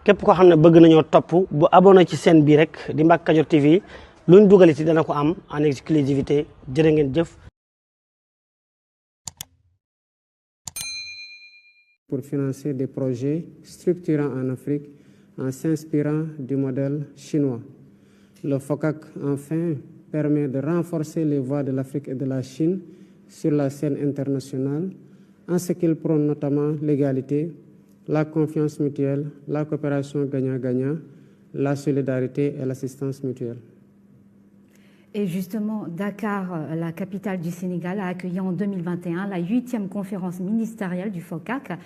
képp koo xam ne bëgg nañoo topp bu abonné ci chaîne bii rek di Mbacke Kadior TV luñ dugaliti dana ko am en exclusivité jërë ngeen jëf. Pour financer des projets structurants en Afrique en s'inspirant du modèle chinois. Le FOCAC, enfin, permet de renforcer les voix de l'Afrique et de la Chine sur la scène internationale, en ce qu'il prône notamment l'égalité, la confiance mutuelle, la coopération gagnant-gagnant, la solidarité et l'assistance mutuelle. Et justement, Dakar, la capitale du Sénégal, a accueilli en 2021 la 8e conférence ministérielle du FOCAC,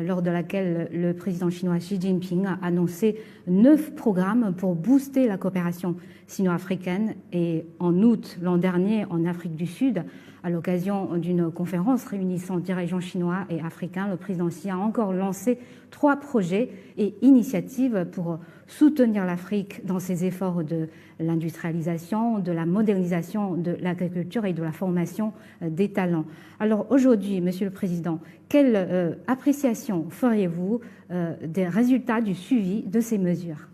lors de laquelle le président chinois Xi Jinping a annoncé 9 programmes pour booster la coopération sino-africaine. Et en août l'an dernier, en Afrique du Sud, à l'occasion d'une conférence réunissant dirigeants chinois et africains, le président Xi a encore lancé 3 projets et initiatives pour soutenir l'Afrique dans ses efforts de l'industrialisation, de la modernisation de l'agriculture et de la formation des talents. Alors aujourd'hui, Monsieur le Président, quelle appréciation feriez-vous des résultats du suivi de ces mesures?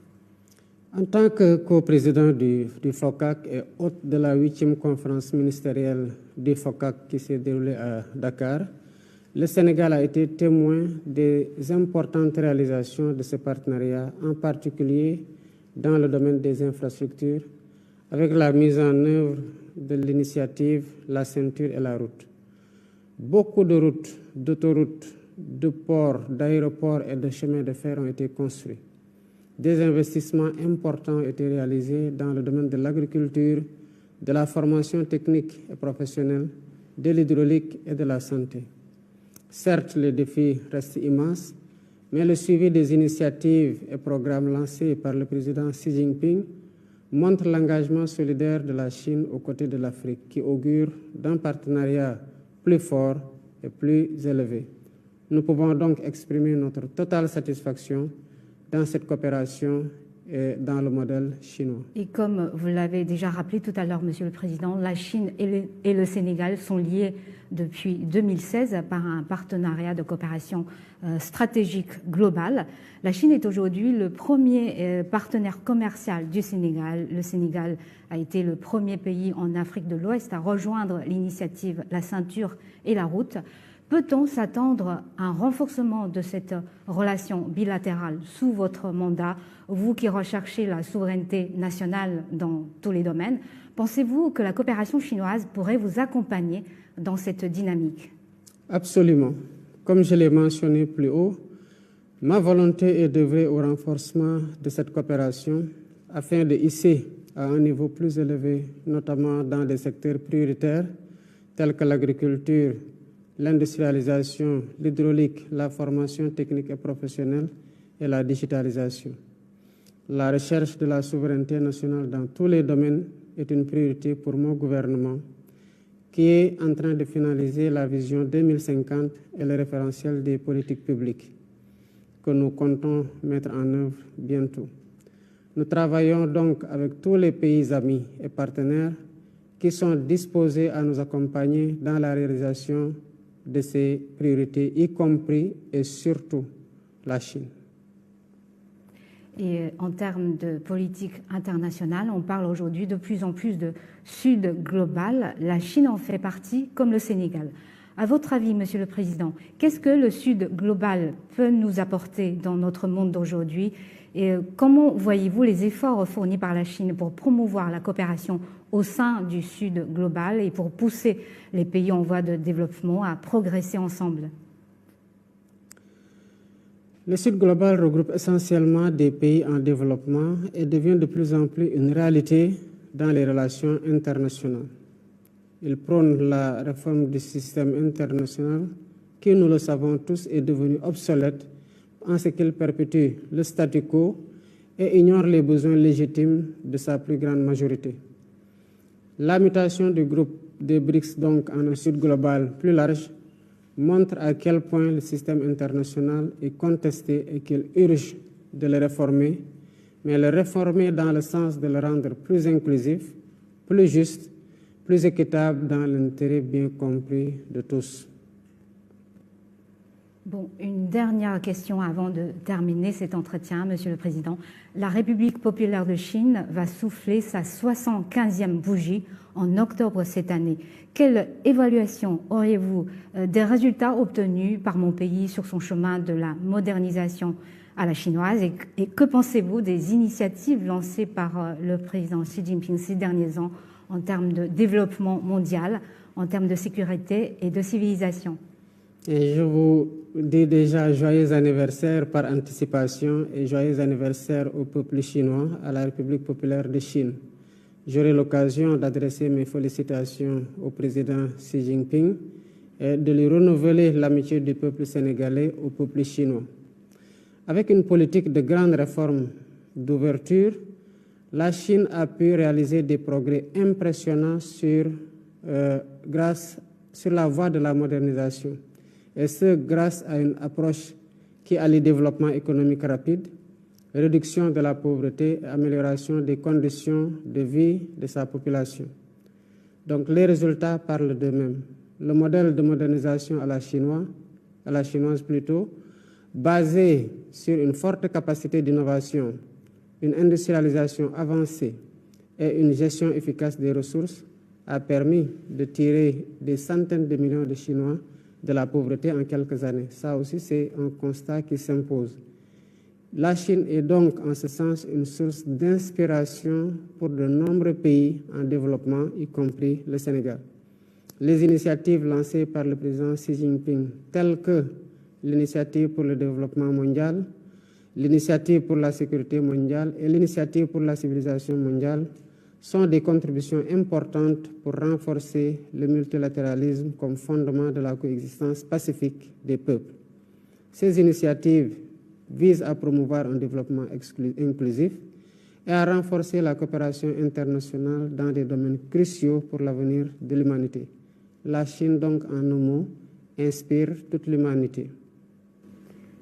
En tant que coprésident du FOCAC et hôte de la 8e conférence ministérielle du FOCAC qui s'est déroulée à Dakar, le Sénégal a été témoin des importantes réalisations de ce partenariat, en particulier dans le domaine des infrastructures, avec la mise en œuvre de l'initiative La Ceinture et la Route. Beaucoup de routes, d'autoroutes, de ports, d'aéroports et de chemins de fer ont été construits. Des investissements importants ont été réalisés dans le domaine de l'agriculture, de la formation technique et professionnelle, de l'hydraulique et de la santé. Certes, les défis restent immenses, mais le suivi des initiatives et programmes lancés par le président Xi Jinping montre l'engagement solidaire de la Chine aux côtés de l'Afrique, qui augure d'un partenariat plus fort et plus élevé. Nous pouvons donc exprimer notre totale satisfaction dans cette coopération et dans le modèle chinois. Et comme vous l'avez déjà rappelé tout à l'heure, Monsieur le Président, la Chine et le Sénégal sont liés depuis 2016 par un partenariat de coopération stratégique global. La Chine est aujourd'hui le premier partenaire commercial du Sénégal. Le Sénégal a été le premier pays en Afrique de l'Ouest à rejoindre l'initiative La Ceinture et la Route. Peut-on s'attendre à un renforcement de cette relation bilatérale sous votre mandat, vous qui recherchez la souveraineté nationale dans tous les domaines? Pensez-vous que la coopération chinoise pourrait vous accompagner dans cette dynamique? Absolument. Comme je l'ai mentionné plus haut, ma volonté est d'œuvrer au renforcement de cette coopération afin de hisser à un niveau plus élevé, notamment dans des secteurs prioritaires tels que l'agriculture, l'industrialisation, l'hydraulique, la formation technique et professionnelle et la digitalisation. La recherche de la souveraineté nationale dans tous les domaines est une priorité pour mon gouvernement, qui est en train de finaliser la vision 2050 et le référentiel des politiques publiques que nous comptons mettre en œuvre bientôt. Nous travaillons donc avec tous les pays amis et partenaires qui sont disposés à nous accompagner dans la réalisation de ces priorités, y compris et surtout la Chine. Et en termes de politique internationale, on parle aujourd'hui de plus en plus de Sud global. La Chine en fait partie, comme le Sénégal. À votre avis, Monsieur le Président, qu'est-ce que le Sud global peut nous apporter dans notre monde d'aujourd'hui? Et comment voyez-vous les efforts fournis par la Chine pour promouvoir la coopération au sein du Sud global et pour pousser les pays en voie de développement à progresser ensemble? Le Sud global regroupe essentiellement des pays en développement et devient de plus en plus une réalité dans les relations internationales. Il prône la réforme du système international qui, nous le savons tous, est devenu obsolète en ce qu'il perpétue le statu quo et ignore les besoins légitimes de sa plus grande majorité. La mutation du groupe des BRICS, donc en un Sud global plus large, montre à quel point le système international est contesté et qu'il urge de le réformer, mais le réformer dans le sens de le rendre plus inclusif, plus juste, plus équitable dans l'intérêt bien compris de tous. Bon, une dernière question avant de terminer cet entretien, Monsieur le Président. La République populaire de Chine va souffler sa 75e bougie en octobre cette année. Quelle évaluation auriez-vous des résultats obtenus par mon pays sur son chemin de la modernisation à la chinoise et que pensez-vous des initiatives lancées par le président Xi Jinping ces derniers ans en termes de développement mondial, en termes de sécurité et de civilisation? Et je vous dis déjà joyeux anniversaire par anticipation et joyeux anniversaire au peuple chinois, à la République populaire de Chine. J'aurai l'occasion d'adresser mes félicitations au président Xi Jinping et de lui renouveler l'amitié du peuple sénégalais au peuple chinois. Avec une politique de grandes réformes d'ouverture, la Chine a pu réaliser des progrès impressionnants sur la voie de la modernisation. Et ce, grâce à une approche qui allie développement économique rapide, réduction de la pauvreté et amélioration des conditions de vie de sa population. Donc les résultats parlent d'eux-mêmes. Le modèle de modernisation à la chinoise plutôt, basé sur une forte capacité d'innovation, une industrialisation avancée et une gestion efficace des ressources, a permis de tirer des centaines de millions de Chinois de la pauvreté en quelques années. Ça aussi, c'est un constat qui s'impose. La Chine est donc, en ce sens, une source d'inspiration pour de nombreux pays en développement, y compris le Sénégal. Les initiatives lancées par le président Xi Jinping, telles que l'initiative pour le développement mondial, l'initiative pour la sécurité mondiale et l'initiative pour la civilisation mondiale, sont des contributions importantes pour renforcer le multilatéralisme comme fondement de la coexistence pacifique des peuples. Ces initiatives visent à promouvoir un développement inclusif et à renforcer la coopération internationale dans des domaines cruciaux pour l'avenir de l'humanité. La Chine, donc, en un mot, inspire toute l'humanité.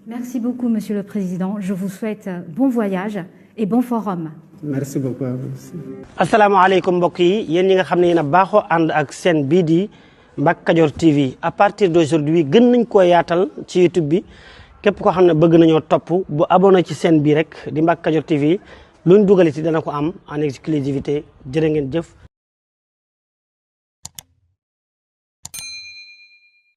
Merci beaucoup, Monsieur le Président. Je vous souhaite bon voyage et bon forum. Merci beaucoup à vous aussi. asalaamaaleykum mbokk yi yéen ñi nga xam ne yéen a baaxoo ànd ak seen bii di Mbacke Kadior TV à partir d'aujourd'hui gën nañ koo yaatal ci YouTube bi képp koo xam ne bëgg nañoo topp bu abonné ci seen bii rek di Mbacke Kadior TV luñ dugaliti dana ko am en exclusivité jërë ngeen jëf